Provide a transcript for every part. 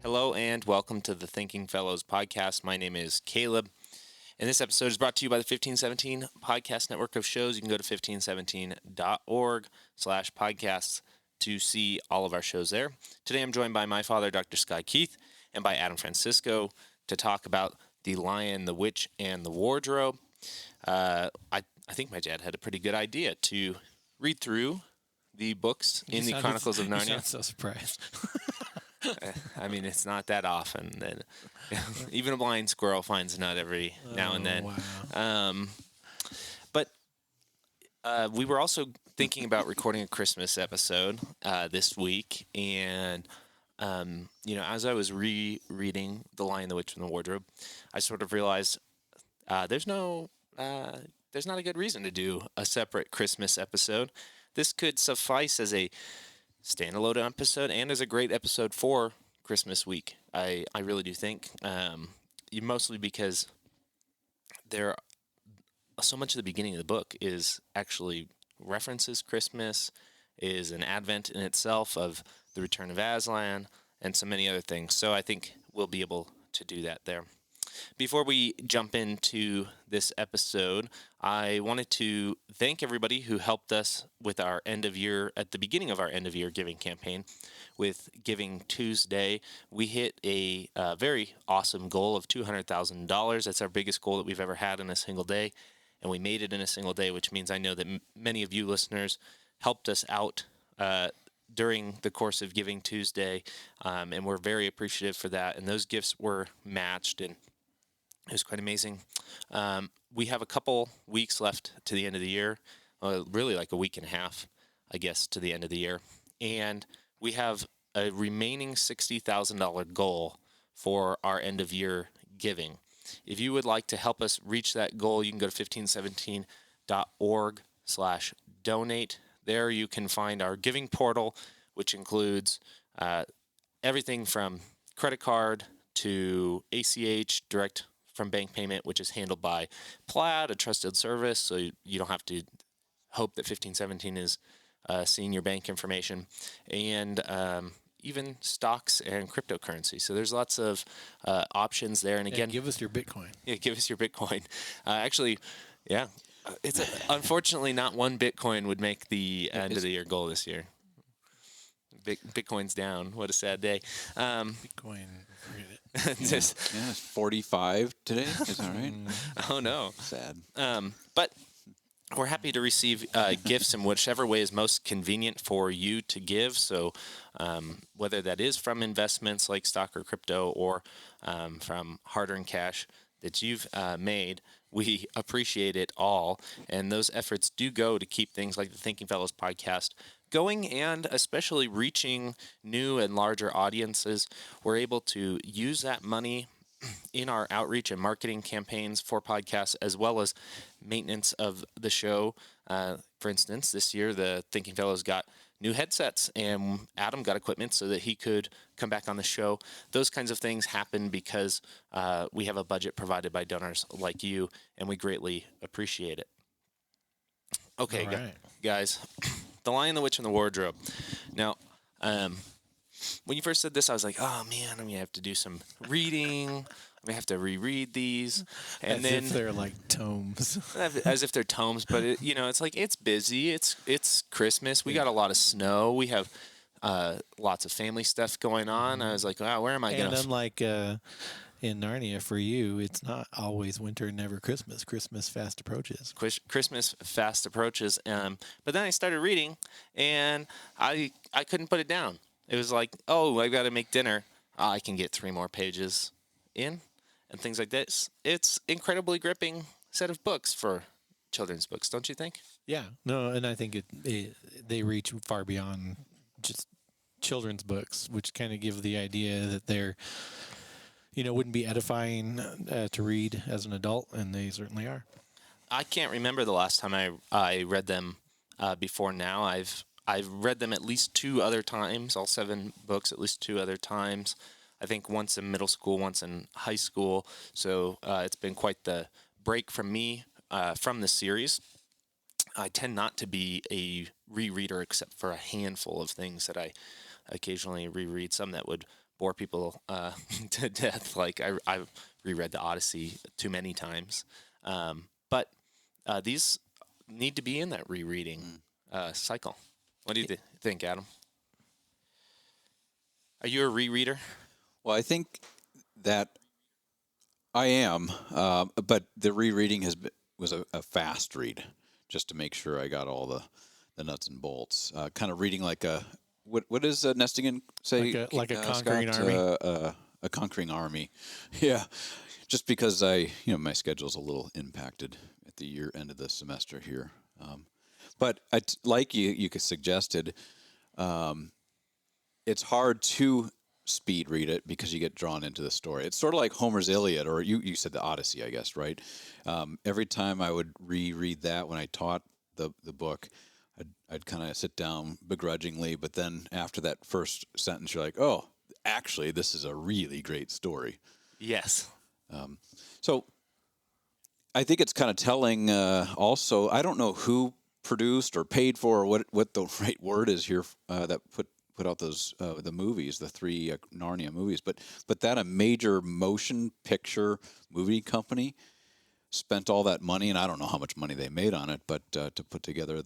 Hello and welcome to the Thinking Fellows podcast. My name is Caleb, and this episode is brought to you by the 1517 podcast network of shows. You can go to 1517.org/podcasts to see all of our shows there. Today I'm joined by my father, Dr. Sky Keith, and by Adam Francisco to talk about The Lion, the Witch, and the Wardrobe. I think my dad had a pretty good idea to read through the books in the Chronicles of You Narnia. sound so surprised. I mean, it's not that often that even a blind squirrel finds a nut every now and then. Wow. But we were also thinking about recording a Christmas episode this week, and as I was rereading *The Lion, the Witch, and the Wardrobe*, I sort of realized there's not a good reason to do a separate Christmas episode. This could suffice as a standalone episode and as a great episode for Christmas week. I really do think, mostly because there so much of the beginning of the book is actually references Christmas, is an advent in itself of the return of Aslan, and so many other things. So I think we'll be able to do that there. Before we jump into this episode, I wanted to thank everybody who helped us with our at the beginning of our end of year giving campaign with Giving Tuesday. We hit a very awesome goal of $200,000. That's our biggest goal that we've ever had in a single day, and we made it in a single day, which means I know that many of you listeners helped us out during the course of Giving Tuesday, and we're very appreciative for that. And those gifts were matched, and it was quite amazing. We have a couple weeks left to the end of the year, really like a week and a half, I guess, to the end of the year. And we have a remaining $60,000 goal for our end of year giving. If you would like to help us reach that goal, you can go to 1517.org/donate. There you can find our giving portal, which includes everything from credit card to ACH, direct from bank payment, which is handled by Plaid, a trusted service, so you don't have to hope that 1517 is seeing your bank information, and even stocks and cryptocurrency. So there's lots of options there. And again, give us your Bitcoin. Yeah, give us your Bitcoin. Actually, yeah, unfortunately not one Bitcoin would make the end of the year goal this year. Bitcoin's down. What a sad day. Bitcoin, forget it. Just, it's 45 today. Is that right? Oh no, Sad. But we're happy to receive gifts in whichever way is most convenient for you to give. So whether that is from investments like stock or crypto, or from hard-earned cash that you've made, we appreciate it all. And those efforts do go to keep things like the Thinking Fellows podcast going, and especially reaching new and larger audiences. We're able to use that money in our outreach and marketing campaigns for podcasts, as well as maintenance of the show. For instance, this year the Thinking Fellows got new headsets, and Adam got equipment so that he could come back on the show. Those kinds of things happen because we have a budget provided by donors like you, and we greatly appreciate it. Okay, right. guys, The Lion, the Witch, and the Wardrobe. Now, when you first said this, I was like, oh man, I'm going to have to do some reading. I'm going to have to reread these. And As if they're like tomes. As if they're tomes, but it's like, it's busy. It's Christmas. We got a lot of snow. We have lots of family stuff going on. I was like, wow, where am I going to... And unlike in Narnia, for you, it's not always winter, never Christmas. Christmas fast approaches. Christmas fast approaches. But then I started reading, and I couldn't put it down. It was like, oh, I've got to make dinner. I can get 3 more pages in, and things like this. It's incredibly gripping set of books for children's books, don't you think? Yeah, no, and I think they reach far beyond just children's books, which kind of give the idea that they're, wouldn't be edifying to read as an adult, and they certainly are. I can't remember the last time I read them before now. I've read them at least 2 other times, all 7 books at least 2 other times. I think once in middle school, once in high school. So it's been quite the break from me from the series. I tend not to be a rereader except for a handful of things that I occasionally reread, some that would bore people to death. Like I've reread the Odyssey too many times, but these need to be in that rereading cycle. What do you think, Adam? Are you a rereader? Well, I think that I am, but the rereading was a fast read, just to make sure I got all the nuts and bolts. Kind of reading like what does Nestigan say? Like a conquering Scott? army. A conquering army. Yeah, just because my schedule's a little impacted at the end of the semester here. But like you suggested, it's hard to speed read it because you get drawn into the story. It's sort of like Homer's Iliad, or you said the Odyssey, I guess, right? Every time I would reread that when I taught the book, I'd kind of sit down begrudgingly, but then after that first sentence, you're like, oh, actually, this is a really great story. Yes. So I think it's kind of telling also, I don't know who produced or paid for or what the right word is here that put out those the movies, the 3 Narnia movies, but that a major motion picture movie company spent all that money, and I don't know how much money they made on it, but to put together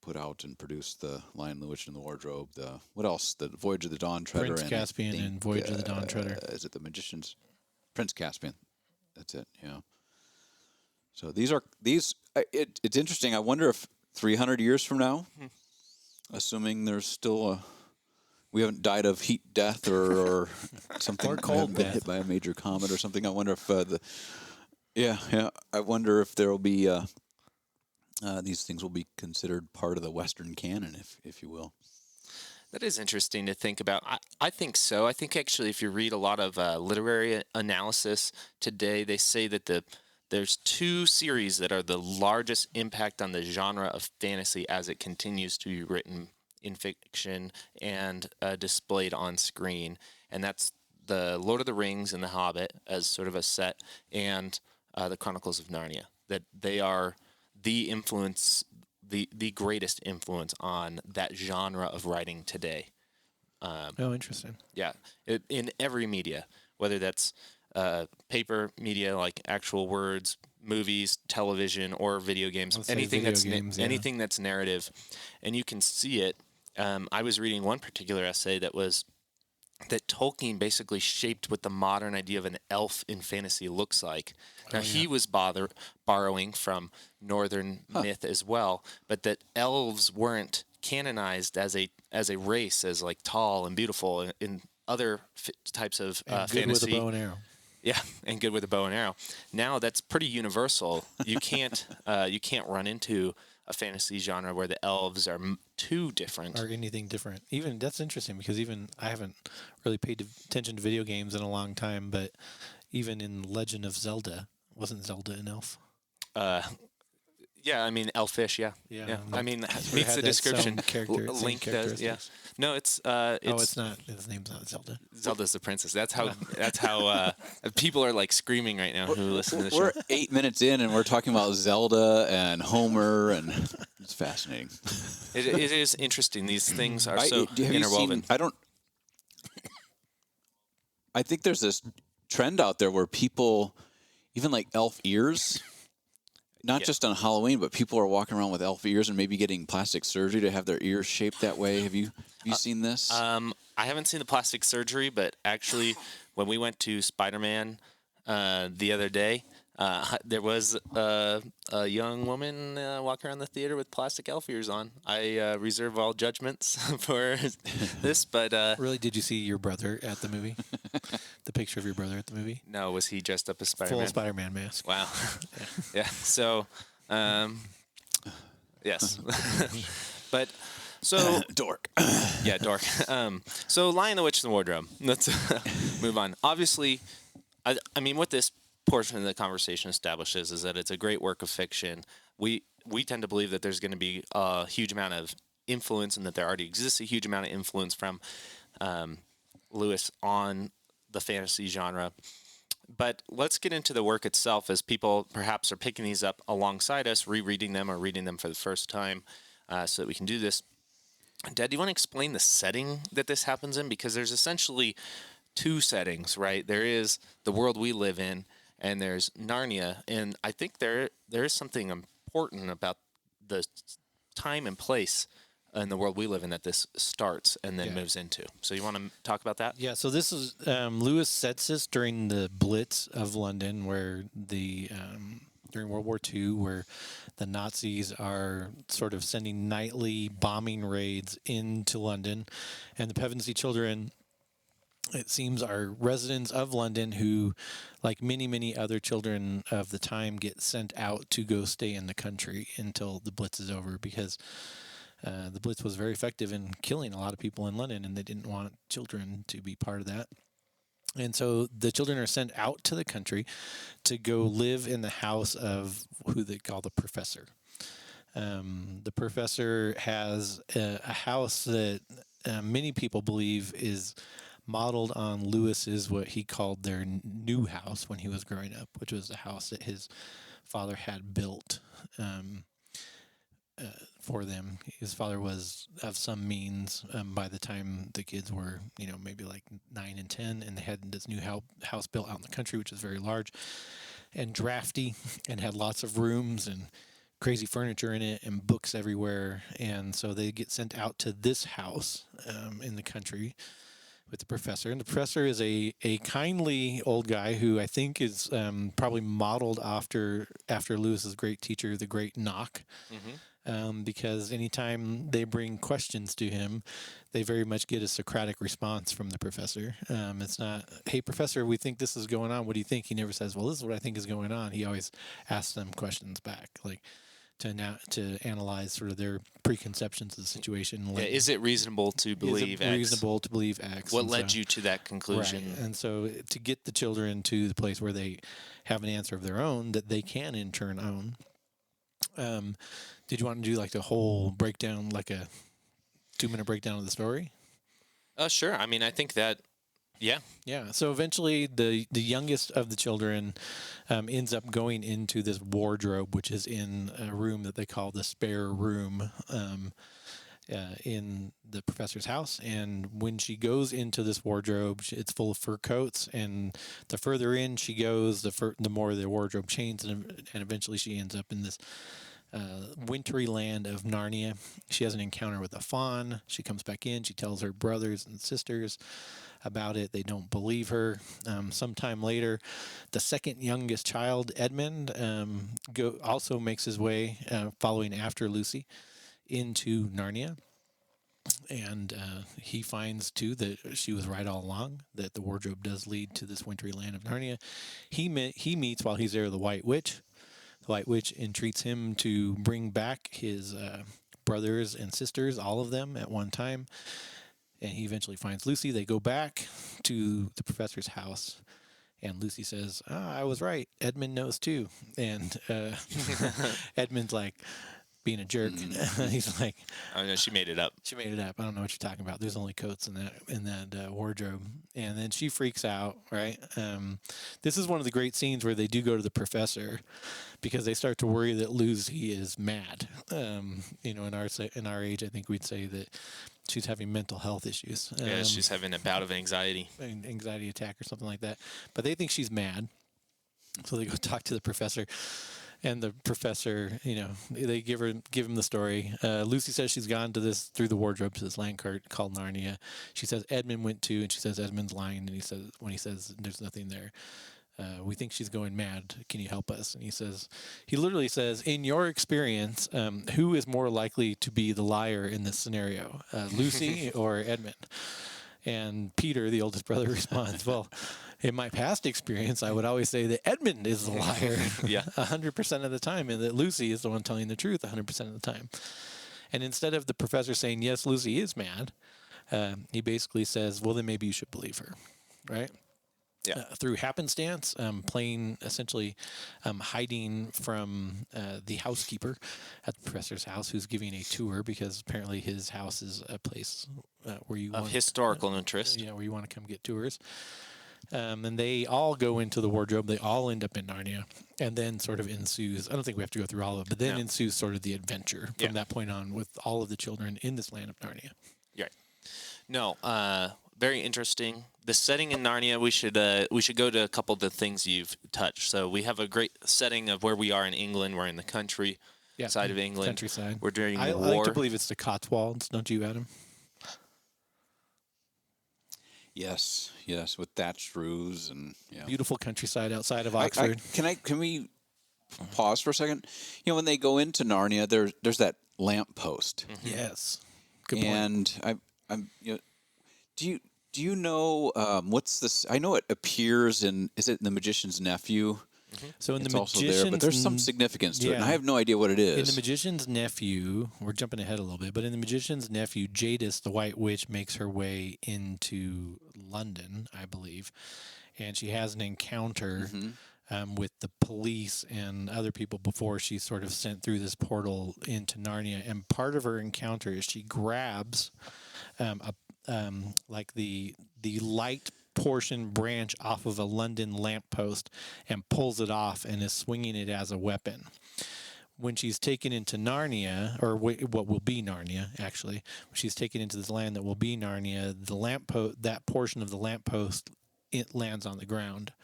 put out and produce the Lion, the Witch, and the Wardrobe, what else? The Voyage of the Dawn Treader, Prince Caspian and Voyage of the Dawn Treader. Is it the Magician's Prince Caspian? That's it. Yeah. So it's interesting. I wonder if 300 years from now, assuming there's still we haven't died of heat death or something, or cold been death. hit by a major comet or something. I wonder if I wonder if there will be these things will be considered part of the Western canon, if you will. That is interesting to think about. I think so. I think actually, if you read a lot of literary analysis today, they say that there's 2 series that are the largest impact on the genre of fantasy as it continues to be written in fiction and displayed on screen. And that's the Lord of the Rings and the Hobbit as sort of a set, and the Chronicles of Narnia. That they are the influence, the greatest influence on that genre of writing today. Oh, interesting. Yeah, in every media, whether that's paper media like actual words, movies, television, or video games, Let's say anything video that's games, yeah. anything that's narrative, and you can see it. I was reading one particular essay that Tolkien basically shaped what the modern idea of an elf in fantasy looks like. Now, he was borrowing from northern myth as well, but that elves weren't canonized as a race, as like tall and beautiful in other types of And good fantasy. with a bow and arrow. Yeah, and good with a bow and arrow. Now that's pretty universal. You can't run into a fantasy genre where the elves are too different. Or anything different. Even that's interesting because even I haven't really paid attention to video games in a long time, but even in Legend of Zelda, wasn't Zelda an elf? Yeah, I mean elfish. Yeah. I mean, meets the description. Link does. Yeah. No, it's it's not. His name's not Zelda. Zelda's the princess. That's how people are like screaming right now who listen to the show. We're 8 minutes in and we're talking about Zelda and Homer, and it's fascinating. It is interesting. These things are so interwoven. I think there's this trend out there where people, even like elf ears, not just on Halloween, but people are walking around with elf ears and maybe getting plastic surgery to have their ears shaped that way. Have you seen this? I haven't seen the plastic surgery, but actually, when we went to Spider-Man the other day, there was a young woman walking around the theater with plastic elf ears on. I reserve all judgments for this, but Really, did you see your brother at the movie? The picture of your brother at the movie? no, was he dressed up as Spider-Man? Full Spider-Man mask. Wow. Yeah. So, yes. But so Dork. yeah, dork. So Lion, the Witch, and the Wardrobe. Let's move on. Obviously, I mean, what this portion of the conversation establishes is that it's a great work of fiction. We tend to believe that there's going to be a huge amount of influence, and that there already exists a huge amount of influence from Lewis on the fantasy genre. But let's get into the work itself, as people perhaps are picking these up alongside us, rereading them or reading them for the first time, so that we can do this. Dad, do you want to explain the setting that this happens in? Because there's essentially two settings, right? There is the world we live in, and there's Narnia. And I think there is something important about the time and place in the world we live in that this starts and then Yeah. moves into. So you want to talk about that? Yeah, so this is Lewis sets this during the Blitz of London, where the during World War II, where the Nazis are sort of sending nightly bombing raids into London, and the Pevensey children, it seems, are residents of London who, like many other children of the time, get sent out to go stay in the country until the Blitz is over, because the Blitz was very effective in killing a lot of people in London, and they didn't want children to be part of that. And so the children are sent out to the country to go live in the house of who they call the professor. The professor has a house that many people believe is modeled on Lewis's, what he called their new house when he was growing up, which was a house that his father had built for them. His father was of some means by the time the kids were, maybe like 9 and 10, and they had this new house built out in the country, which is very large and drafty and had lots of rooms and crazy furniture in it and books everywhere. And so they get sent out to this house in the country with the professor. And the professor is a kindly old guy who I think is probably modeled after Lewis's great teacher, the Great Knock. Because anytime they bring questions to him, they very much get a Socratic response from the professor. It's not, hey, professor, we think this is going on. What do you think? He never says, well, this is what I think is going on. He always asks them questions back, like to analyze sort of their preconceptions of the situation. Like, Is it reasonable to believe X? Reasonable to believe X? What led you to that conclusion? Right. And so to get the children to the place where they have an answer of their own that they can in turn own. Did you want to do like the whole breakdown, like a 2-minute breakdown of the story? Sure. I mean, I think that, yeah. Yeah. So eventually, the youngest of the children ends up going into this wardrobe, which is in a room that they call the spare room in the professor's house. And when she goes into this wardrobe, it's full of fur coats. And the further in she goes, the more the wardrobe changes, and eventually she ends up in this wintry land of Narnia. She has an encounter with a fawn. She comes back in. She tells her brothers and sisters about it. They don't believe her. Sometime later, the second youngest child, Edmund, also makes his way, following after Lucy, into Narnia. And he finds, too, that she was right all along, that the wardrobe does lead to this wintry land of Narnia. He meets, while he's there, the White Witch. The White Witch entreats him to bring back his brothers and sisters, all of them at one time. And he eventually finds Lucy. They go back to the professor's house. And Lucy says, I was right. Edmund knows too. And Edmund's like being a jerk. He's like, I know she made it up. She made it up. I don't know what you're talking about. There's only coats in that wardrobe. And then she freaks out, right? This is one of the great scenes where they do go to the professor because they start to worry that Lucy is mad. In our age, I think we'd say that she's having mental health issues. Yeah, she's having a bout of anxiety. An anxiety attack or something like that. But they think she's mad. So they go talk to the professor. And the professor, they give him the story. Lucy says she's gone through the wardrobe to this land called Narnia. She says Edmund went too, and she says Edmund's lying. And he says there's nothing there. We think she's going mad. Can you help us? And he literally says, in your experience, who is more likely to be the liar in this scenario, Lucy or Edmund? And Peter, the oldest brother, responds, well, in my past experience, I would always say that Edmund is the liar 100% of the time, and that Lucy is the one telling the truth 100% of the time. And instead of the professor saying, yes, Lucy is mad, he basically says, well, then maybe you should believe her, right? Yeah. Through happenstance, playing essentially hiding from the housekeeper at the professor's house, who's giving a tour because apparently his house is a place where you of historical interest. Where you want to come get tours. And they all go into the wardrobe. They all end up in Narnia, and then sort of ensues. I don't think we have to go through all of it, but then No. ensues sort of the adventure from that point on with all of the children in this land of Narnia. Right. No, very interesting. The setting in Narnia, we should go to a couple of the things you've touched. So we have a great setting of where we are in England. We're in the country side of England. Countryside. We're during I war. like to believe it's the Cotswolds, don't you, Adam? Yes, with thatched roofs and Beautiful countryside outside of I- Oxford. can we pause for a second? When they go into Narnia, there's that lamp post, Yes. Good point. and I'm do you know what's this? I know it appears is it in The Magician's Nephew? So in It's the also there, but there's some Magician's significance to it, and yeah. I have no idea what it is. In The Magician's Nephew, we're jumping ahead a little bit, but in The Magician's Nephew, Jadis, the White Witch, makes her way into London, I believe, and she has an encounter with the police and other people before she's sort of sent through this portal into Narnia. And part of her encounter is she grabs like the light portion branch off of a London lamppost and pulls it off and is swinging it as a weapon. When she's taken into Narnia, or what will be Narnia, actually, when she's taken into this land that will be Narnia, that portion of the lamppost, it lands on the ground.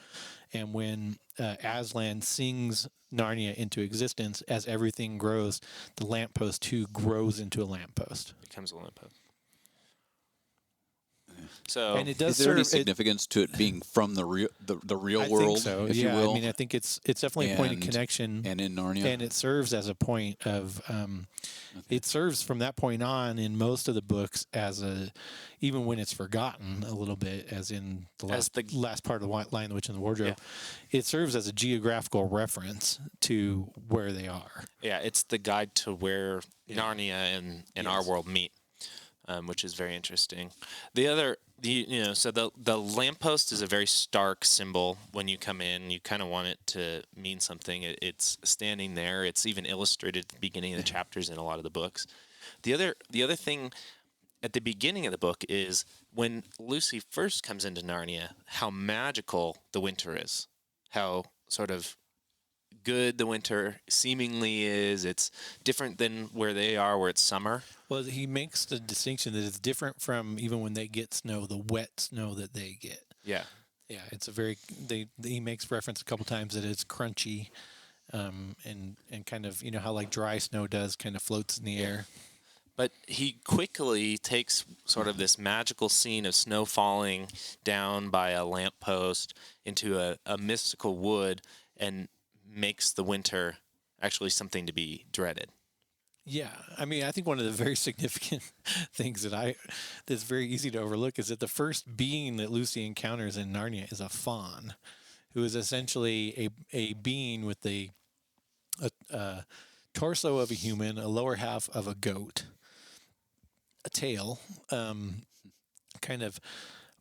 And when Aslan sings Narnia into existence, as everything grows, the lamppost too grows into a lamppost. Becomes a lamppost. So, And it does Is there any serve. significance to it being from the real I world, think so. if Yeah, you will? I mean, I think it's definitely a point of And- connection. and in Narnia, And it serves as a point of it serves from that point on in most of the books as even when it's forgotten a little bit, as in the last part of the Lion, the Witch, and the Wardrobe, it serves as a geographical reference to where they are. yeah, it's the guide to where Narnia and our world meet, which is very interesting. So the lamppost is a very stark symbol when you come in. You kind of want it to mean something. It's standing there. It's even illustrated at the beginning of the chapters in a lot of the books. The other thing at the beginning of the book is when Lucy first comes into Narnia, how magical the winter is, how sort of good the winter seemingly is. It's different than where they are, where it's summer. Well, he makes the distinction that it's different from even when they get snow, the wet snow that they get. Yeah. Yeah, it's a very. He makes reference a couple times that it's crunchy, and kind of how like dry snow does, kind of floats in the air. But he quickly takes sort of this magical scene of snow falling down by a lamppost into a mystical wood and makes the winter actually something to be dreaded. Yeah, I mean, I think one of the very significant things that's very easy to overlook is that the first being that Lucy encounters in Narnia is a faun, who is essentially a being with a torso of a human, a lower half of a goat, a tail, kind of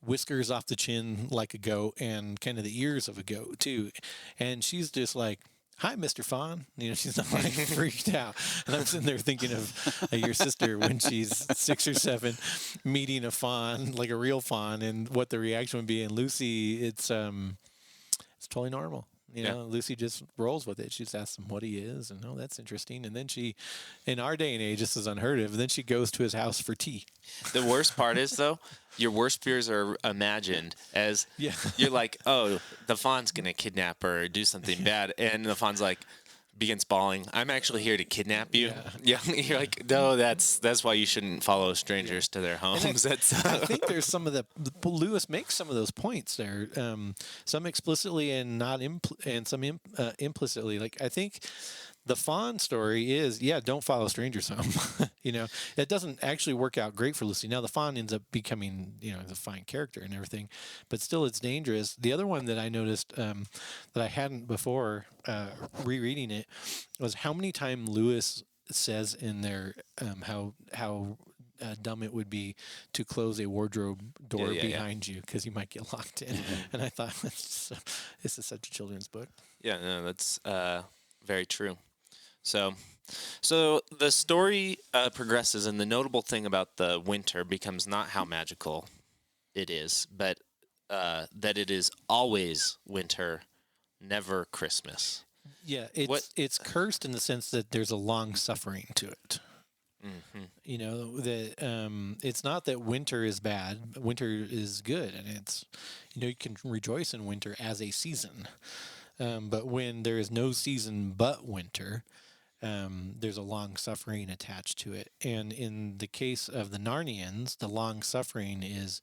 whiskers off the chin like a goat, and kind of the ears of a goat too. And she's just like, "Hi, Mr. Fawn." She's not like freaked out. And I'm sitting there thinking of your sister when she's 6 or 7, meeting a fawn, like a real fawn, and what the reaction would be. And Lucy, it's totally normal. Lucy just rolls with it. She just asks him what he is, and that's interesting. And then she, in our day and age, this is unheard of. Then she goes to his house for tea. The worst part is, though, your worst fears are imagined as you're like, oh, the fawn's going to kidnap her or do something bad. And the fawn's like, begins bawling, "I'm actually here to kidnap you." Yeah. You're like, no, that's why you shouldn't follow strangers to their homes. I think there's some of the Lewis makes some of those points there, some explicitly and not and some implicitly. Like I think the fawn story is, don't follow strangers home. That doesn't actually work out great for Lucy. Now the fawn ends up becoming, a fine character and everything, but still it's dangerous. The other one that I noticed that I hadn't before rereading it was how many times Lewis says in there how dumb it would be to close a wardrobe door behind you because you might get locked in. And I thought this is such a children's book. Yeah, no, that's very true. So the story progresses, and the notable thing about the winter becomes not how magical it is, but that it is always winter, never Christmas. Yeah, What? it's cursed in the sense that there's a long suffering to it. Mhm. You know that it's not that winter is bad. Winter is good, and it's you can rejoice in winter as a season. But when there is no season but winter, there's a long suffering attached to it. And in the case of the Narnians, the long suffering is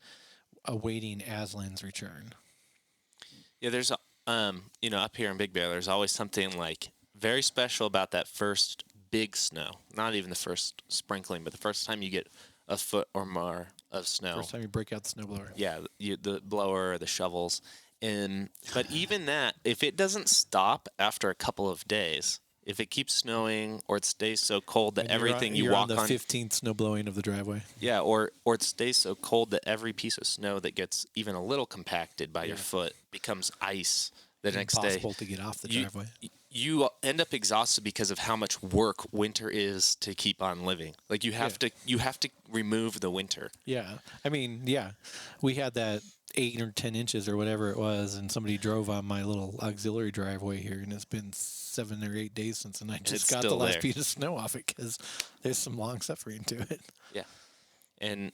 awaiting Aslan's return. Yeah, there's up here in Big Bear, there's always something like very special about that first big snow. Not even the first sprinkling, but the first time you get a foot or more of snow. First time you break out the snowblower. Yeah, the blower or the shovels. And but even that, if it doesn't stop after a couple of days, if it keeps snowing or it stays so cold that And everything you're you walk on the on, 15th snow blowing of the driveway. yeah, or it stays so cold that every piece of snow that gets even a little compacted by your foot becomes ice the next day. Impossible to get off the You, driveway. you end up exhausted because of how much work winter is to keep on living. Like you have to remove the winter. Yeah. I mean, yeah. We had that 8 or 10 inches or whatever it was, and somebody drove on my little auxiliary driveway here, and it's been 7 or 8 days since, and I just it's got the still last there. piece of snow off it because there's some long suffering to it. Yeah. And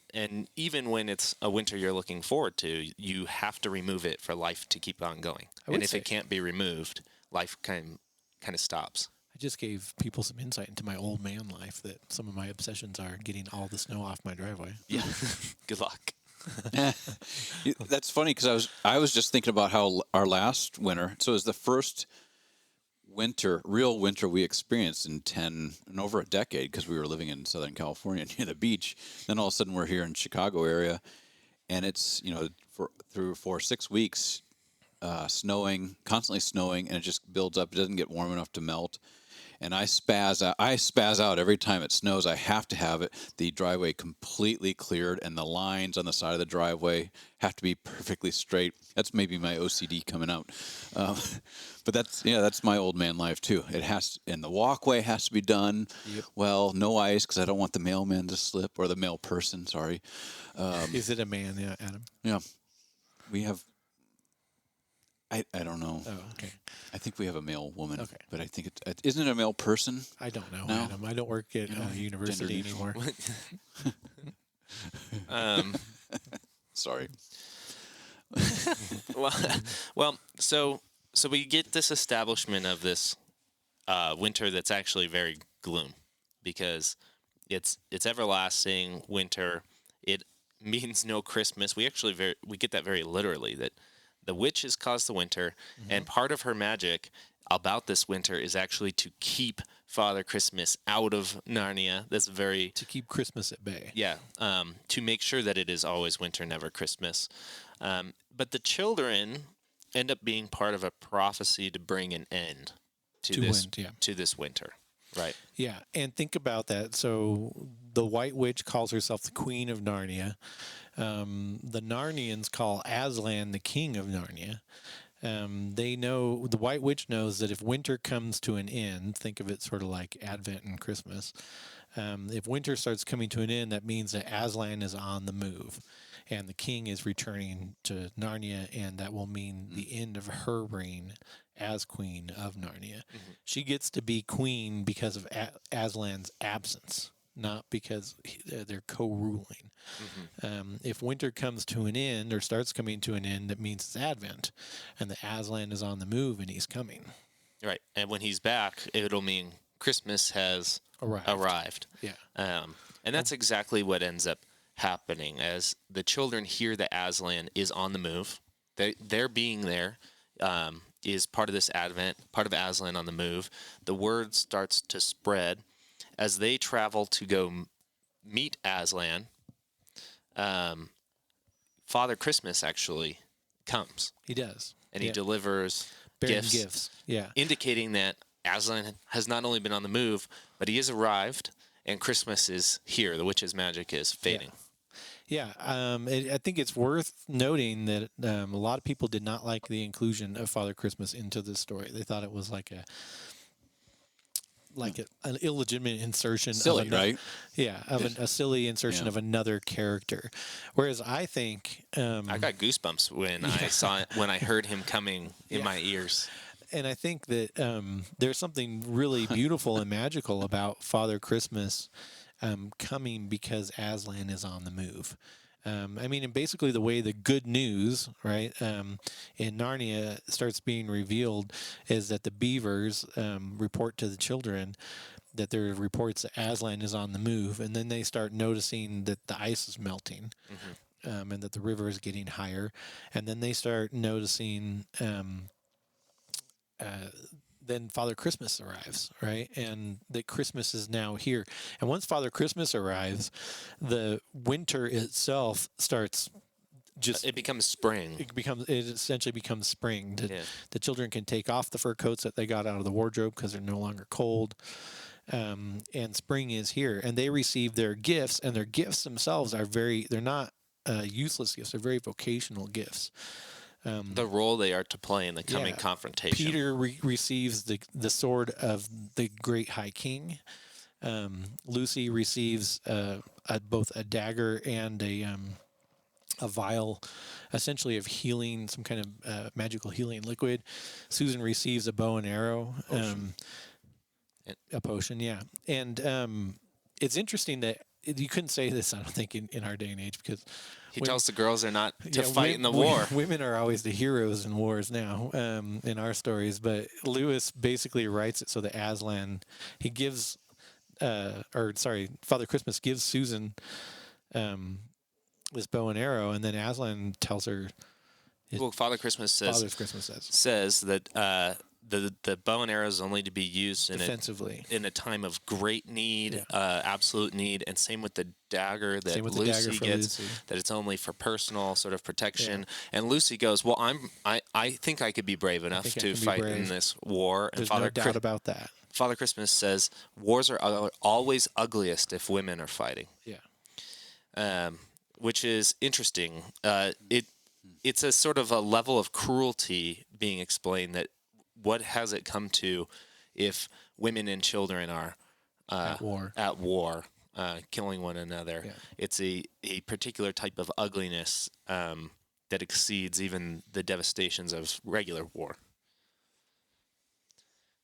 even when it's a winter you're looking forward to, you have to remove it for life to keep on going. would And if say. it can't be removed, life kind of stops. I just gave people some insight into my old man life that some of my obsessions are getting all the snow off my driveway. Yeah. Good luck. That's funny because I was just thinking about how our last winter. So it was the first real winter we experienced in over a decade because we were living in Southern California near the beach. Then all of a sudden we're here in Chicago area, and it's for 6 weeks, constantly snowing, and it just builds up. It doesn't get warm enough to melt. And I spaz out every time it snows. I have to have the driveway completely cleared, and the lines on the side of the driveway have to be perfectly straight. That's maybe my OCD coming out, but that's my old man life too. And the walkway has to be done. Yep. Well, no ice because I don't want the mailman to slip, or the mail person. Sorry. Is it a man? Yeah, Adam. Yeah, we have. I don't know. Oh, okay. I think we have a male woman, Okay. but I think isn't it a male person? I don't know, No? Adam. I don't work at university gender anymore. Sorry. well, so we get this establishment of this winter that's actually very gloom because it's everlasting winter. It means no Christmas. We get that very literally, that the witch has caused the winter, and part of her magic about this winter is actually to keep Father Christmas out of Narnia. That's very To keep Christmas at bay. yeah, to make sure that it is always winter, never Christmas. But the children end up being part of a prophecy to bring an end to this winter, right? Yeah, and think about that. So the White Witch calls herself the Queen of Narnia. The Narnians call Aslan the King of Narnia. They know, the White Witch knows that if winter comes to an end, think of it sort of like Advent and Christmas. If winter starts coming to an end, that means that Aslan is on the move, and the king is returning to Narnia, and that will mean the end of her reign as Queen of Narnia. She gets to be queen because of Aslan's absence, not because they're co-ruling. If winter comes to an end or starts coming to an end, that means it's Advent, and the Aslan is on the move and he's coming. Right, and when he's back, it'll mean Christmas has arrived. Yeah. And that's exactly what ends up happening as the children hear that Aslan is on the move. Their being there is part of this Advent, part of Aslan on the move. The word starts to spread as they travel to go meet Aslan. Father Christmas actually comes. He does. And he delivers bearing gifts. Yeah. Indicating that Aslan has not only been on the move, but he has arrived, and Christmas is here. The witch's magic is fading. Yeah, I think it's worth noting that a lot of people did not like the inclusion of Father Christmas into this story. They thought it was like like an illegitimate insertion Silly, of right? Yeah, of a silly insertion Yeah. of another character. Whereas I think, I got goosebumps when I saw it, when I heard him coming in Yeah. my ears. and I think that there's something really beautiful and magical about Father Christmas coming because Aslan is on the move. I mean, and basically the way the good news, right, in Narnia starts being revealed is that the beavers report to the children that there are reports that Aslan is on the move, and then they start noticing that the ice is melting. And that the river is getting higher, and then they start noticing then Father Christmas arrives, right? And that Christmas is now here. And once Father Christmas arrives, the winter itself starts just It becomes spring. it essentially becomes spring. Yeah. The children can take off the fur coats that they got out of the wardrobe because they're no longer cold. And spring is here, and they receive their gifts, and their gifts themselves are they're not useless gifts. They're very vocational gifts. The role they are to play in the coming Yeah. confrontation. Peter receives the sword of the great high king. Lucy receives both a dagger and a vial, essentially of healing, some kind of magical healing liquid. Susan receives a bow and arrow, a potion, yeah. And it's interesting that you couldn't say this, I don't think, in our day and age, because He tells the girls they're not to yeah, fight in the war. Women are always the heroes in wars now, in our stories. But Lewis basically writes it so that Aslan, he gives, Father Christmas gives Susan this bow and arrow, and then Aslan tells her. Well, Father Christmas Father Christmas says that the bow and arrow is only to be used defensively in a time of great need, absolute need, and same with the dagger that Same with the Lucy dagger for gets. Lucy. That it's only for personal sort of protection. And Lucy goes, "Well, I think I could be brave enough think I to can be fight brave. in this war." And There's no doubt about that. Father Christmas says, "Wars are always ugliest if women are fighting." Yeah. Which is interesting. It's a sort of a level of cruelty being explained that what has it come to if women and children are At war, killing one another. Yeah. It's a particular type of ugliness that exceeds even the devastations of regular war.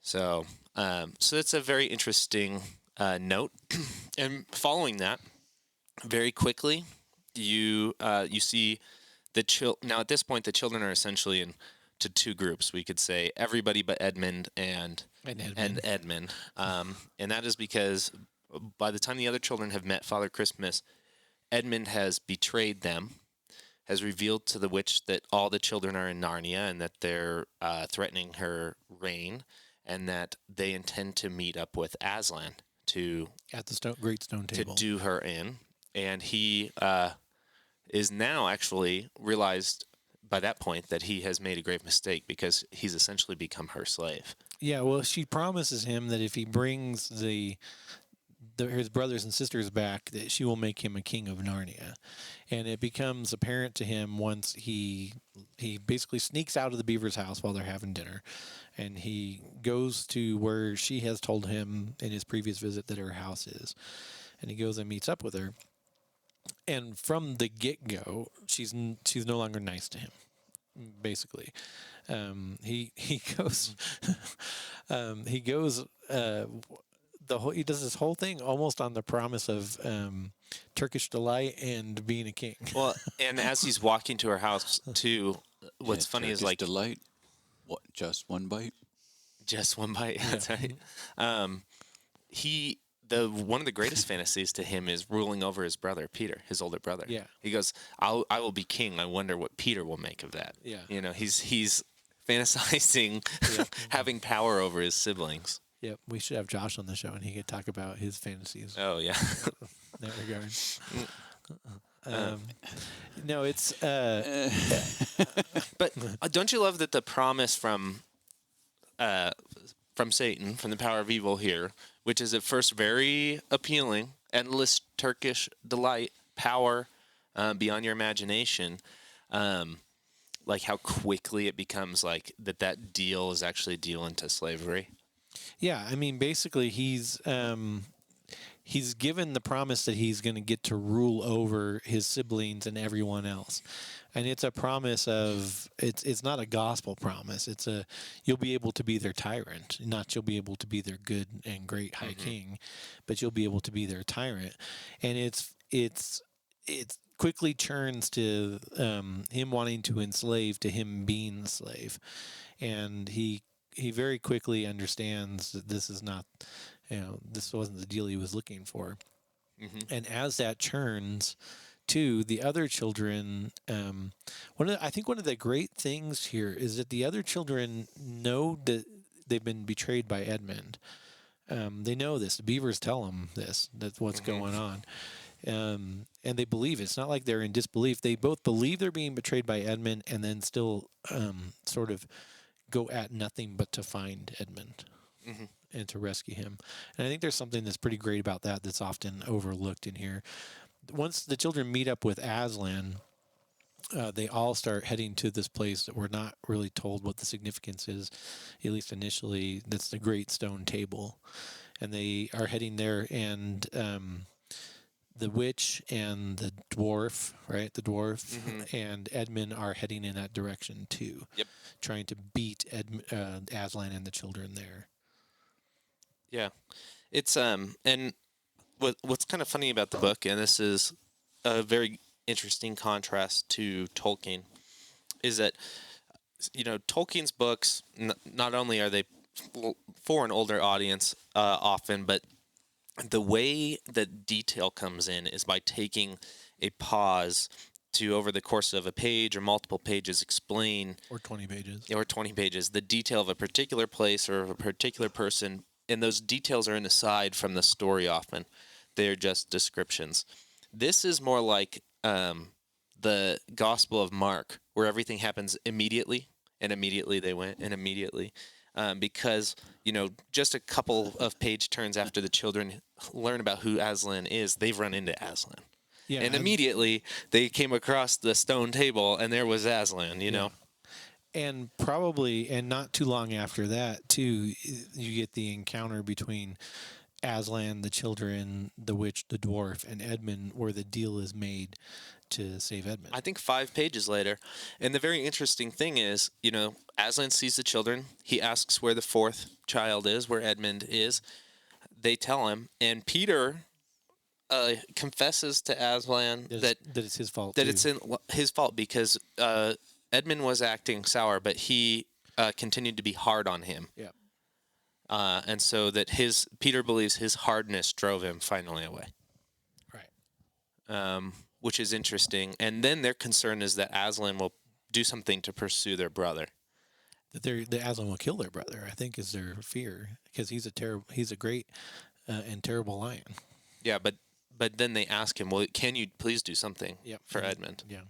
So it's a very interesting note. And following that, very quickly, you see now at this point the children are essentially into two groups. We could say everybody but Edmund and Edmund. And that is because by the time the other children have met Father Christmas, Edmund has betrayed them, has revealed to the witch that all the children are in Narnia and that they're threatening her reign, and that they intend to meet up with Aslan at the great stone table to do her in. And he is now actually realized by that point that he has made a grave mistake because he's essentially become her slave. Yeah, well, she promises him that if he brings his brothers and sisters back, that she will make him a king of Narnia. And it becomes apparent to him once he basically sneaks out of the beaver's house while they're having dinner, and he goes to where she has told him in his previous visit that her house is, and he goes and meets up with her. And from the get-go, she's no longer nice to him. Basically, he goes he does this whole thing almost on the promise of Turkish delight and being a king. Well, and as he's walking to her house too, what's funny is Turkish like delight. What? Just one bite. just one bite. That's right. One of the greatest fantasies to him is ruling over his brother Peter, his older brother. Yeah. He goes, I will be king. I wonder what Peter will make of that. Yeah. You know, he's fantasizing having power over his siblings. Yep, we should have Josh on the show, and he could talk about his fantasies Oh yeah. in that regard. No, it's But don't you love that the promise from Satan, from the power of evil here, which is at first very appealing, endless Turkish delight, power beyond your imagination, like how quickly it becomes like that deal is actually a deal into slavery. Yeah, I mean, basically, he's given the promise that he's going to get to rule over his siblings and everyone else, and it's a promise of it's not a gospel promise. It's a you'll be able to be their tyrant, not you'll be able to be their good and great high king, but you'll be able to be their tyrant, and it quickly turns to him wanting to enslave to him being the slave, and he very quickly understands that this is not, this wasn't the deal he was looking for. And as that churns, too, the other children, I think one of the great things here is that the other children know that they've been betrayed by Edmund. They know this. The beavers tell them this. That's what's going on. And they believe it. It's not like they're in disbelief. They both believe they're being betrayed by Edmund and then still sort of go at nothing but to find Edmund and to rescue him. And I think there's something that's pretty great about that that's often overlooked in here. Once the children meet up with Aslan, they all start heading to this place that we're not really told what the significance is, at least initially. That's the Great Stone Table. And they are heading there, and the witch and the dwarf, right? The dwarf and Edmund are heading in that direction too. Yep. Trying to beat Aslan and the children there. Yeah. It's and what's kind of funny about the book, and this is a very interesting contrast to Tolkien, is that Tolkien's books not only are they for an older audience often, but the way that detail comes in is by taking a pause to, over the course of a page or multiple pages, explain, or 20 pages, the detail of a particular place or of a particular person, and those details are an aside from the story often. They're just descriptions. This is more like the Gospel of Mark, where everything happens immediately, and immediately they went, and immediately. Because, just a couple of page turns after the children learn about who Aslan is, they've run into Aslan. Yeah, and immediately they came across the stone table, and there was Aslan, you know. And not too long after that, too, you get the encounter between Aslan, the children, the witch, the dwarf, and Edmund, where the deal is made to save Edmund. I think 5 pages later. And the very interesting thing is, Aslan sees the children. He asks where the 4th child is, where Edmund is. They tell him. And Peter confesses to Aslan that it's his fault. That it's his fault because Edmund was acting sour, but he continued to be hard on him. Yeah. And so that Peter believes his hardness drove him finally away. Right. Which is interesting. And then their concern is that Aslan will do something to pursue their brother. That Aslan will kill their brother, I think, is their fear, because he's a great and terrible lion. Yeah, but then they ask him, well, can you please do something for Edmund? Yeah.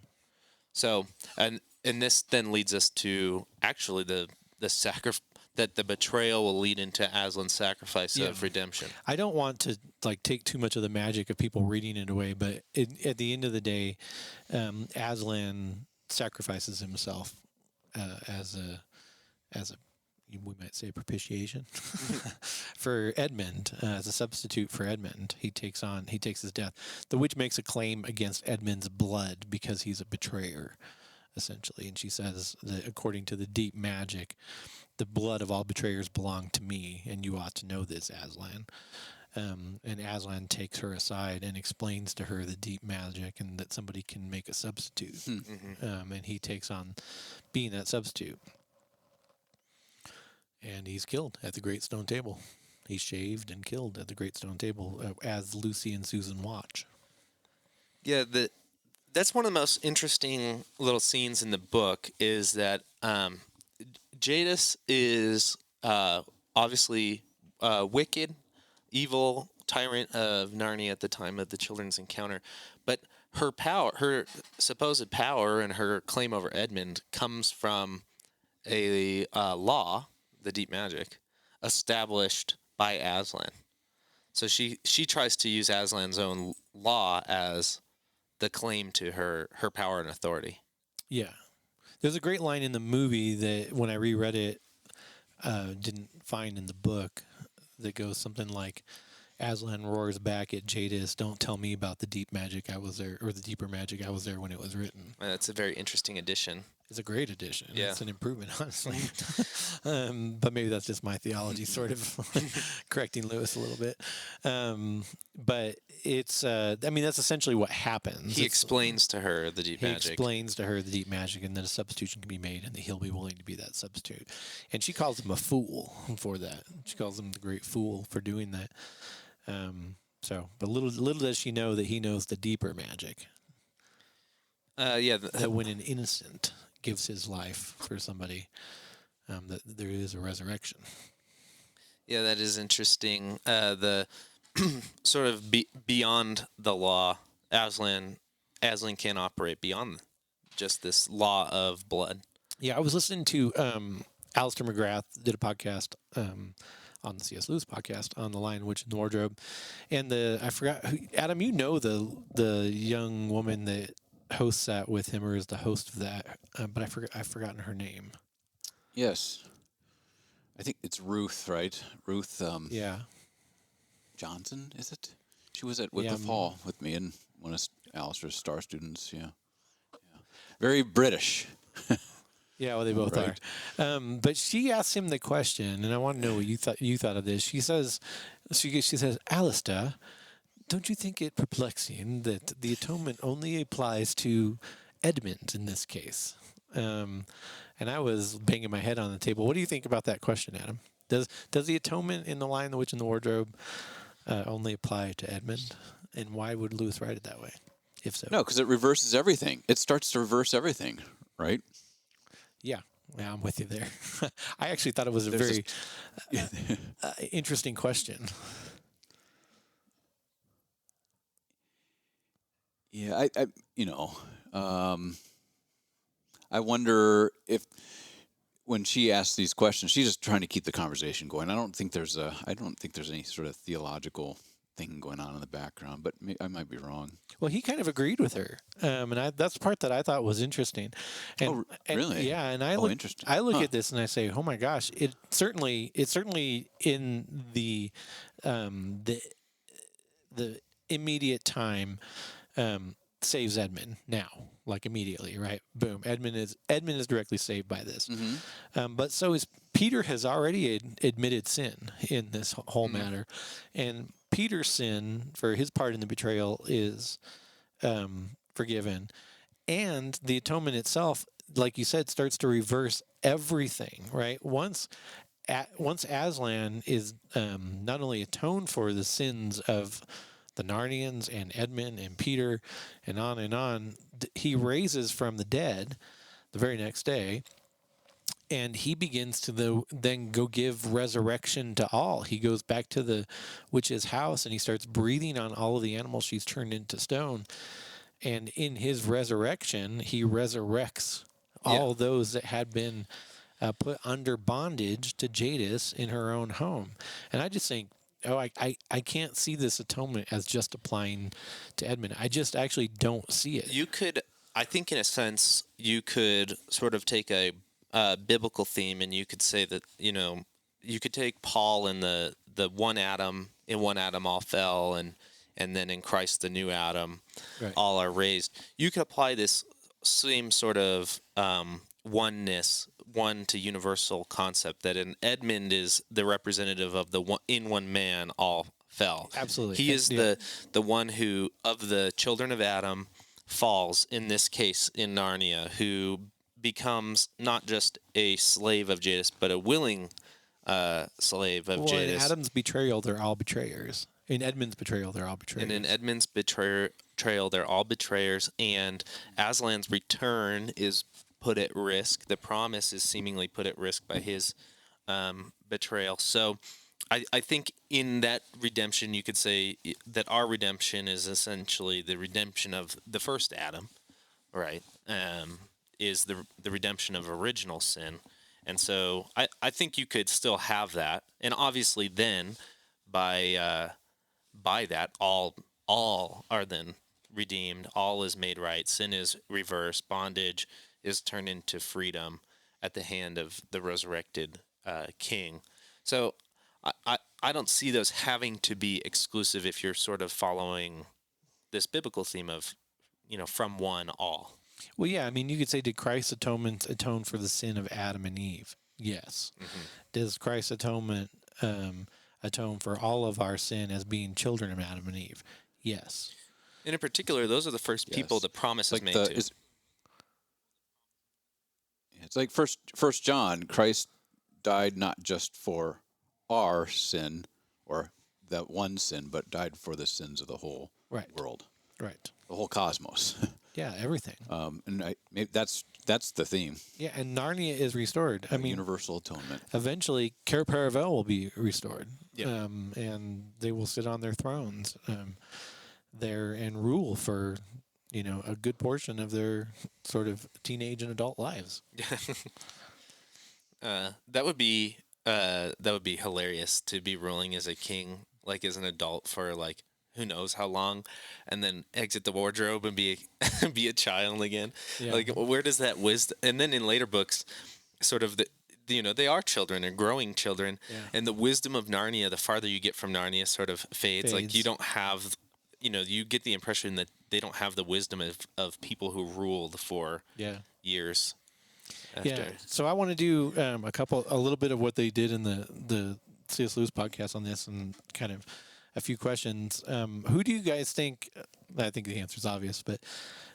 So, and this then leads us to actually the sacrifice, that the betrayal will lead into Aslan's sacrifice of redemption. I don't want to take too much of the magic of people reading it away, but at the end of the day, Aslan sacrifices himself as a we might say propitiation for Edmund, as a substitute for Edmund. He takes his death. The witch makes a claim against Edmund's blood because he's a betrayer, essentially, and she says that according to the deep magic, the blood of all betrayers belong to me, and you ought to know this, Aslan. And Aslan takes her aside and explains to her the deep magic and that somebody can make a substitute. And he takes on being that substitute. And he's killed at the Great Stone Table. He's shaved and killed at the Great Stone Table as Lucy and Susan watch. Yeah, that's one of the most interesting little scenes in the book is that Jadis is obviously wicked, evil tyrant of Narnia at the time of the children's encounter, but her supposed power and her claim over Edmund comes from a law, the deep magic, established by Aslan. So she tries to use Aslan's own law as the claim to her power and authority. Yeah. There's a great line in the movie that when I reread it, didn't find in the book that goes something like, Aslan roars back at Jadis, "Don't tell me about the deep magic I was there, or the deeper magic I was there when it was written." That's a very interesting addition. It's a great addition. Yeah. It's an improvement, honestly. But maybe that's just my theology sort of correcting Lewis a little bit. But it's, I mean, that's essentially what happens. He explains to her the deep He magic. explains to her the deep magic, and then a substitution can be made, and that he'll be willing to be that substitute. And she calls him a fool for that. She calls him the great fool for doing that. But little does she know that he knows the deeper magic. Yeah. That when an innocent gives his life for somebody, that there is a resurrection. Yeah, that is interesting. The sort of beyond the law, Aslan can't operate beyond just this law of blood. Yeah, I was listening to Alistair McGrath did a podcast on the C.S. Lewis podcast on The Lion, Witch, and the Wardrobe, and I forgot who, Adam, you know the young woman that hosts that with him, or is the host of that, but I've forgotten her name. Yes. I think it's Ruth, right? Ruth Yeah. Johnson, is it? She was at the Fall with me and one of Alistair's star students. Yeah. Very British. Yeah, well, they both Right. are. But she asked him the question, and I want to know what you thought of this. She says, "Alistair, don't you think it perplexing that the atonement only applies to Edmund in this case?" And I was banging my head on the table. What do you think about that question, Adam? Does the atonement in The Lion, the Witch, and the Wardrobe only apply to Edmund? And why would Lewis write it that way, if so? No, because it reverses everything. It starts to reverse everything, right? Yeah, I'm with you there. I actually thought it was a There's very interesting question. Yeah, I wonder if when she asks these questions, she's just trying to keep the conversation going. I don't think there's any sort of theological thing going on in the background, but I might be wrong. Well, he kind of agreed with her, and that's the part that I thought was interesting. And, really? Yeah, and Interesting. I look at this and I say, oh my gosh, it's certainly in the immediate time saves Edmund now, like immediately, right? Boom, Edmund is directly saved by this. But so is Peter. Has already admitted sin in this whole matter, and Peter's sin for his part in the betrayal is forgiven, and the atonement itself, like you said, starts to reverse everything, right? Once Aslan is not only atoned for the sins of the Narnians and Edmund and Peter and on, he raises from the dead the very next day, and he begins to then go give resurrection to all. He goes back to the witch's house and he starts breathing on all of the animals she's turned into stone. And in his resurrection, he resurrects all those that had been put under bondage to Jadis in her own home. And I just think, I can't see this atonement as just applying to Edmund. I just actually don't see it. You could, I think, in a sense, you could sort of take a biblical theme, and you could say that, you could take Paul and the one Adam, in one Adam all fell, and then in Christ the new Adam, Right. all are raised. You could apply this same sort of oneness, one to universal concept, that an Edmund is the representative of the one, in one man all fell. Absolutely. He is the one who, of the children of Adam, falls, in this case in Narnia, who becomes not just a slave of Jadis, but a willing slave of Jadis. In Adam's betrayal, they're all betrayers. In Edmund's betrayal, they're all betrayers. And in Edmund's betrayal, they're all betrayers. And Aslan's return is put at risk. The promise is seemingly put at risk by his betrayal. So I think in that redemption, you could say that our redemption is essentially the redemption of the first Adam, right? Is the redemption of original sin. And so I think you could still have that. And obviously then by that, all are then redeemed. All is made right. Sin is reversed. Bondage is turned into freedom at the hand of the resurrected king. So I don't see those having to be exclusive if you're sort of following this biblical theme of, from one all. Well, yeah, I mean, you could say, did Christ's atonement atone for the sin of Adam and Eve? Yes. Mm-hmm. Does Christ's atonement atone for all of our sin as being children of Adam and Eve? Yes. And in particular, those are the first people Yes. the promise is Like made the to. it's like First John. Christ died not just for our sin or that one sin, but died for the sins of the whole Right. world, Right. the whole cosmos. Yeah, everything. And maybe that's the theme. Yeah, and Narnia is restored. I mean, Universal atonement. eventually, Cair Paravel will be restored. Yeah. And they will sit on their thrones there and rule for, a good portion of their sort of teenage and adult lives. That would be hilarious to be ruling as a king, like as an adult for like who knows how long, and then exit the wardrobe and be be a child again. Yeah. Like, where does that wisdom? And then in later books, sort of they are children and growing children, Yeah. and the wisdom of Narnia, the farther you get from Narnia, sort of fades. Like, you don't have, you get the impression that they don't have the wisdom of people who ruled for Yeah. years after. Yeah. So I want to do a little bit of what they did in the C.S. Lewis podcast on this, and kind of a few questions. Who do you guys think? I think the answer is obvious, but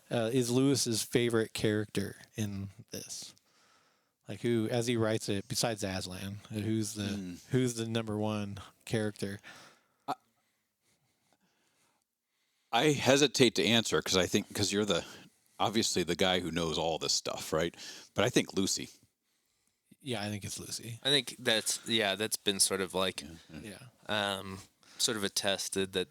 is Lewis's favorite character in this? Like, who, as he writes it, besides Aslan, who's the number one character? I hesitate to answer because you're obviously the guy who knows all this stuff, right? But I think Lucy. Yeah, I think it's Lucy. I think that's been sort of like Yeah. sort of attested that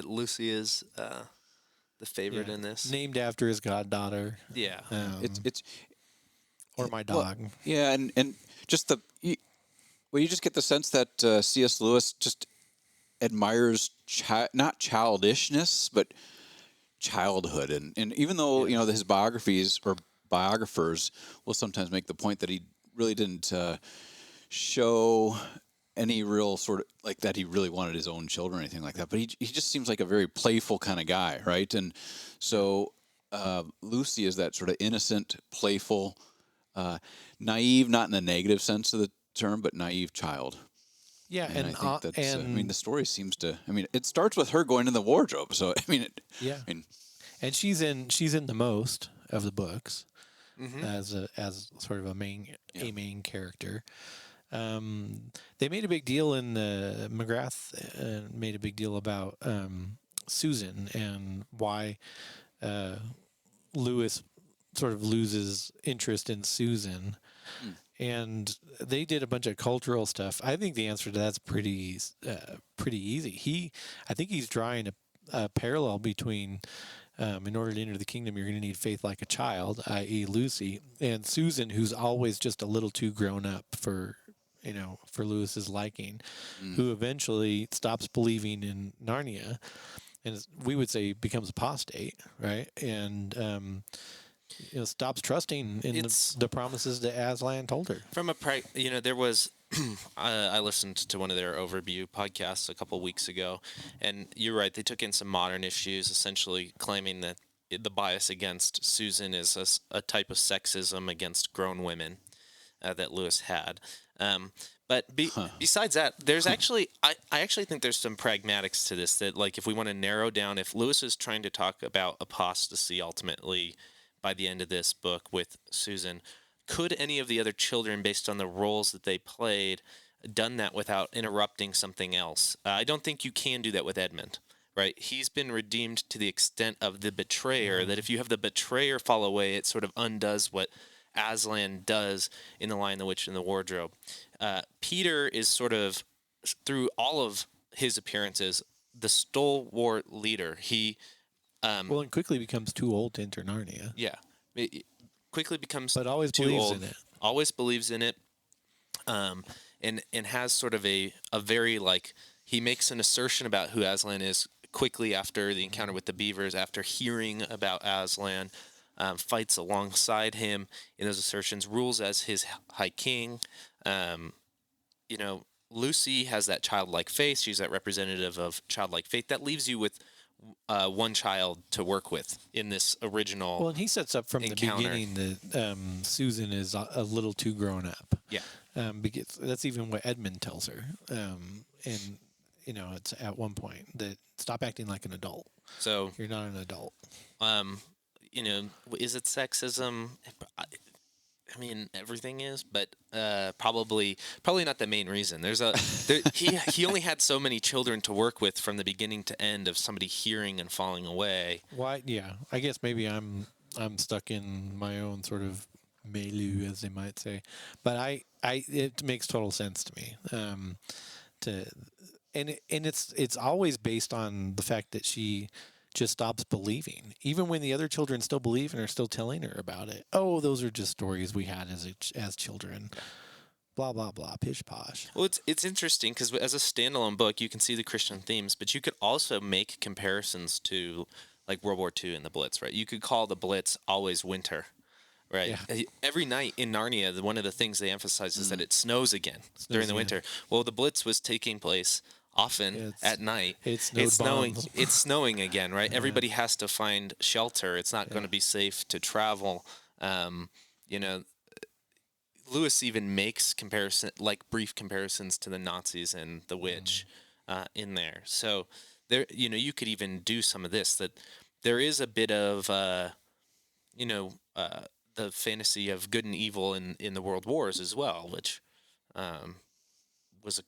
Lucy is the favorite Yeah. in this. Named after his goddaughter. Yeah. It's Or my dog. yeah, and just you just get the sense that C.S. Lewis just admires not childishness, but childhood, and even though his biographies or biographers will sometimes make the point that he really didn't show any real sort of like that he really wanted his own children or anything like that, but he just seems like a very playful kind of guy, right? And so Lucy is that sort of innocent, playful, naive, not in a negative sense of the term, but naive child. Yeah, And I think that's. The story seems to. It starts with her going in the wardrobe. So yeah, and she's in the most of the books as sort of a main character. They made a big deal in McGrath made a big deal about Susan and why Lewis sort of loses interest in Susan. And they did a bunch of cultural stuff. I think the answer to that's pretty easy. I think he's drawing a parallel between, in order to enter the kingdom, you're going to need faith like a child, i.e., Lucy, and Susan, who's always just a little too grown up for Lewis's liking, who eventually stops believing in Narnia, and we would say becomes apostate, right? And stops trusting in the promises that Aslan told her. From there was, I listened to one of their overview podcasts a couple weeks ago, and you're right, they took in some modern issues, essentially claiming that the bias against Susan is a type of sexism against grown women that Lewis had. But besides that, there's actually, I actually think there's some pragmatics to this that, like, if we want to narrow down, if Lewis is trying to talk about apostasy ultimately by the end of this book with Susan, could any of the other children, based on the roles that they played, done that without interrupting something else? I don't think you can do that with Edmund, right? He's been redeemed to the extent of the betrayer, that if you have the betrayer fall away, it sort of undoes what Aslan does in The Lion, the Witch, and the Wardrobe. Peter is sort of, through all of his appearances, the stalwart leader. He and quickly becomes too old to enter Narnia. Yeah, it quickly becomes, but always too believes old. in it. Always believes in it, and has sort of a very, like, he makes an assertion about who Aslan is quickly after the encounter with the beavers. After hearing about Aslan, fights alongside him in those assertions, rules as his high king, You know, Lucy has that childlike face. She's that representative of childlike faith. That leaves you with one child to work with in this original Well, and he sets up from encounter. the beginning that Susan is a little too grown up. Yeah. Because that's even what Edmund tells her. And, it's at one point that stop acting like an adult. So, You're not an adult. is it sexism? I mean, everything is, but probably not the main reason. He only had so many children to work with from the beginning to end of somebody hearing and falling away. Why? Yeah, I guess maybe I'm stuck in my own sort of milieu, as they might say, but it makes total sense to me. It's always based on the fact that she just stops believing, even when the other children still believe and are still telling her about it. Oh, those are just stories we had as children. Blah blah blah, pish posh. Well, it's interesting because as a standalone book, you can see the Christian themes, but you could also make comparisons to like World War II and the Blitz, right? You could call the Blitz always winter, right? Yeah. Every night in Narnia, one of the things they emphasize is that it snows again during the again. winter. Well, the Blitz was taking place often at night. It's snowing. It's snowing again, right? Everybody has to find shelter. It's not going to be safe to travel. Lewis even makes brief comparisons to the Nazis and the witch in there. So there, you could even do some of this. That there is a bit of, the fantasy of good and evil in the world wars as well, which was a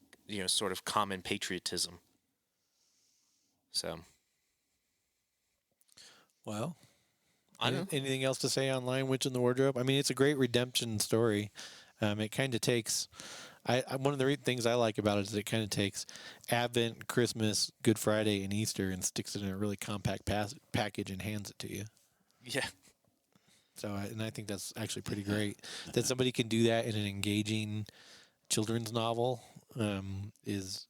sort of common patriotism. So, Well, I don't know. anything else to say on Lion Witch in the Wardrobe? I mean, it's a great redemption story. It kind of takes. One of the things I like about it is it kind of takes Advent, Christmas, Good Friday, and Easter and sticks it in a really compact package and hands it to you. Yeah. So, I think that's actually pretty great that somebody can do that in an engaging children's novel. Is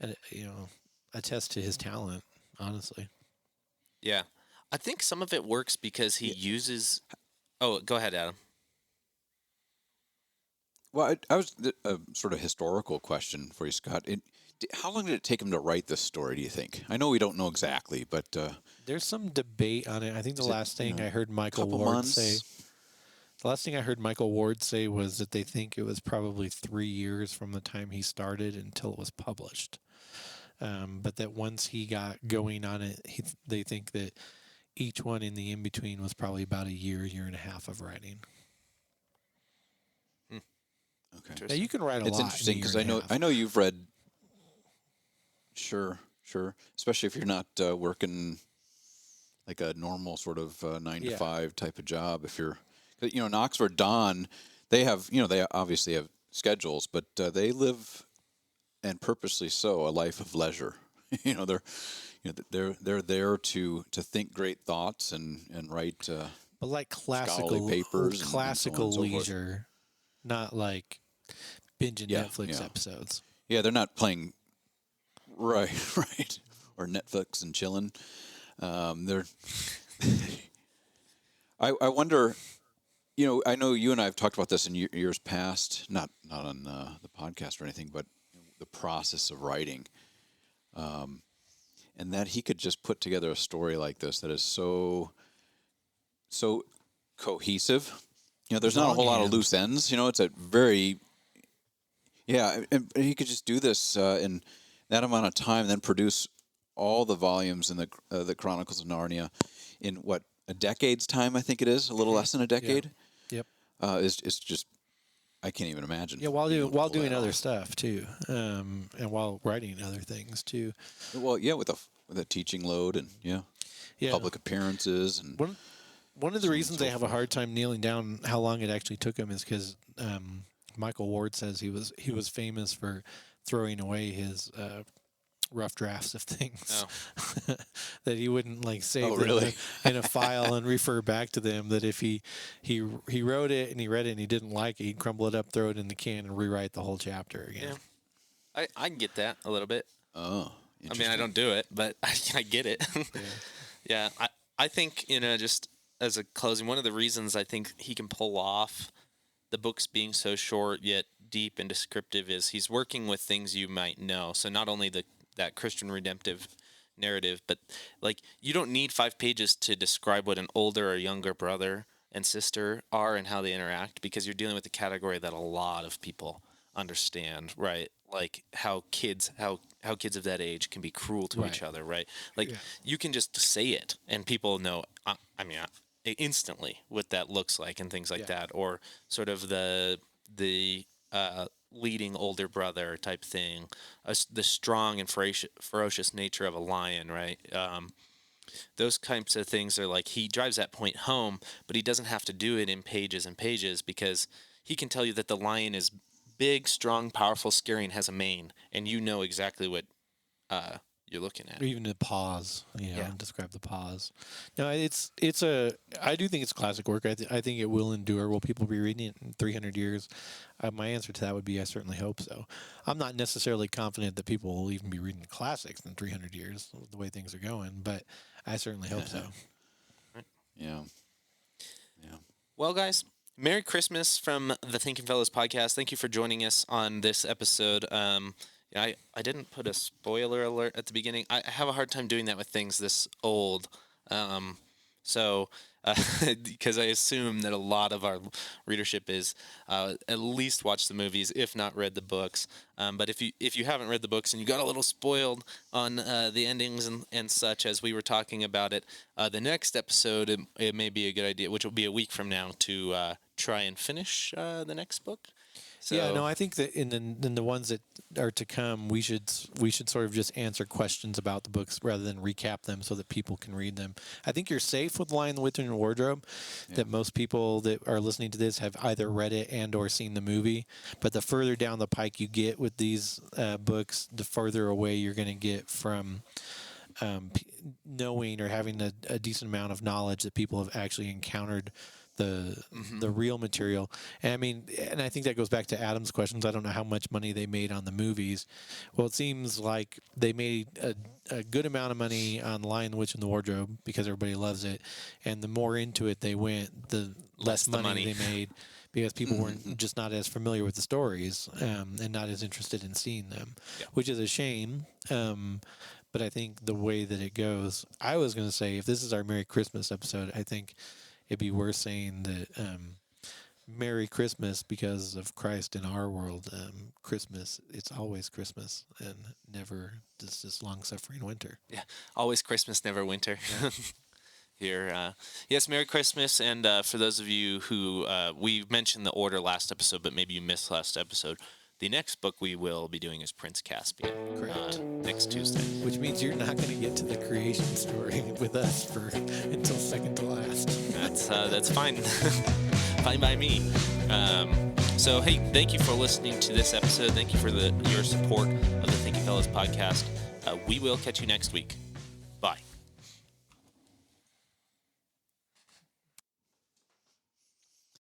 a test to his talent, honestly. Yeah. I think some of it works because he uses. Oh, go ahead, Adam. Well, I was a sort of historical question for you, Scott. How long did it take him to write this story, do you think? I know we don't know exactly, but There's some debate on it. I think the last thing I heard Michael couple Ward months? say. The last thing I heard Michael Ward say was that they think it was probably 3 years from the time he started until it was published. But that once he got going on it, they think that each one in the in-between was probably about a year and a half of writing. Okay. Now, you can write a It's lot. interesting because because I know you've read. Sure. Especially if you're not working like a normal sort of 9 to 5 type of job. If you're, in Oxford Dawn, they have, they obviously have schedules, but they live, and purposely so, a life of leisure. They're there to think great thoughts and write. But like scholarly papers and so on and so forth. leisure, not like binging Netflix yeah. episodes. Yeah, they're not playing. Right, or Netflix and chilling. They're. I wonder. I know you and I have talked about this in years past, not on the podcast or anything, but the process of writing, and that he could just put together a story like this that is so cohesive. There's not a whole lot of loose ends. It's a very. Yeah, and he could just do this in that amount of time, then produce all the volumes in the Chronicles of Narnia in what, a decade's time? I think it is a little less than a decade. Yep. It's just I can't even imagine. Yeah, while doing other stuff too, and while writing other things too. Well, yeah, with a teaching load and public appearances and one of the reasons they have a hard time nailing down how long it actually took him is because Michael Ward says he was famous for throwing away his rough drafts of things that he wouldn't save them in a file and refer back to them. That if he wrote it and he read it and he didn't like it, he'd crumble it up, throw it in the can, and rewrite the whole chapter again. Yeah. I can get that a little bit. Oh, I mean, I don't do it, but I get it. Yeah. I think, just as a closing, one of the reasons I think he can pull off the books being so short yet deep and descriptive is he's working with things you might know. So not only that Christian redemptive narrative, but like you don't need 5 pages to describe what an older or younger brother and sister are and how they interact, because you're dealing with a category that a lot of people understand, right? Like how kids of that age can be cruel to each Right. other, right? Like Yeah. you can just say it and people know. I mean, instantly what that looks like and things like Yeah. that, or sort of the leading older brother type thing, the strong and ferocious nature of a lion, right? Those types of things are like he drives that point home, but he doesn't have to do it in pages and pages, because he can tell you that the lion is big, strong, powerful, scary, and has a mane, and you know exactly what you're looking at. Or even the pause, Yeah. and describe the pause. No, I do think it's classic work. I think it will endure. Will people be reading it in 300 years? My answer to that would be I certainly hope so. I'm not necessarily confident that people will even be reading the classics in 300 years, the way things are going, but I certainly hope so. Yeah. Yeah. Well, guys, Merry Christmas from the Thinking Fellows podcast. Thank you for joining us on this episode. I didn't put a spoiler alert at the beginning. I have a hard time doing that with things this old. So, because I assume that a lot of our readership is at least watched the movies, if not read the books. But if you haven't read the books and you got a little spoiled on the endings and such as we were talking about it, the next episode it may be a good idea, which will be a week from now, to try and finish the next book. So, Yeah, no, I think that in the ones that are to come, we should sort of just answer questions about the books rather than recap them so that people can read them. I think you're safe with Lion, the Witch, and the Wardrobe. That most people that are listening to this have either read it and or seen the movie. But the further down the pike you get with these books, the further away you're going to get from knowing or having a decent amount of knowledge that people have actually encountered the real material. And I mean, and I think that goes back to Adam's questions. I don't know how much money they made on the movies. Well, it seems like they made a good amount of money on Lion, the Witch, and the Wardrobe because everybody loves it. And the more into it they went, the less the money they made because people weren't just not as familiar with the stories and not as interested in seeing them, which is a shame. But I think the way that it goes, I was going to say, if this is our Merry Christmas episode, I think it'd be worth saying that Merry Christmas because of Christ in our world. Christmas, it's always Christmas and never this long-suffering winter. yeah, always Christmas, never winter. Here, yes, Merry Christmas, and for those of you who we mentioned the order last episode, but maybe you missed last episode. The next book we will be doing is Prince Caspian. Correct. Next Tuesday. Which means you're not going to get to the creation story with us until second to last. That's fine. Fine by me. So, hey, thank you for listening to this episode. Thank you for your support of the Thinking Fellows podcast. We will catch you next week.